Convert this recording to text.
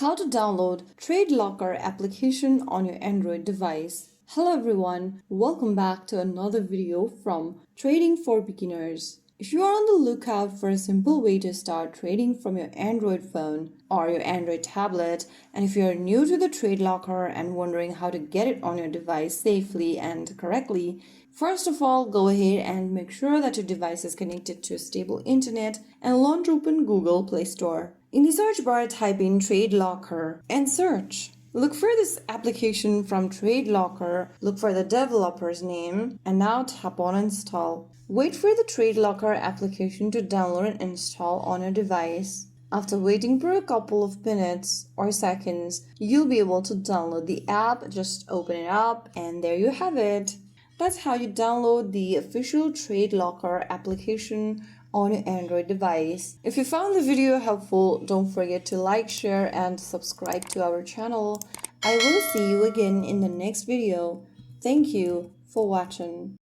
How to download TradeLocker application on your Android device. Hello everyone, welcome back to another video from Trading for Beginners. If you are on the lookout for a simple way to start trading from your Android phone or your Android tablet, and if you are new to the TradeLocker and wondering how to get it on your device safely and correctly, first of all, go ahead and make sure that your device is connected to a stable internet and launch open Google Play Store. In the search bar, type in TradeLocker and search. Look for this application from TradeLocker, look for the developer's name, and now tap on Install. Wait for the TradeLocker application to download and install on your device. After waiting for a couple of minutes or seconds, you'll be able to download the app. Just open it up and there you have it. That's how you download the official TradeLocker application on your Android device. If you found the video helpful, don't forget to like, share, and subscribe to our channel. I will see you again in the next video. Thank you for watching.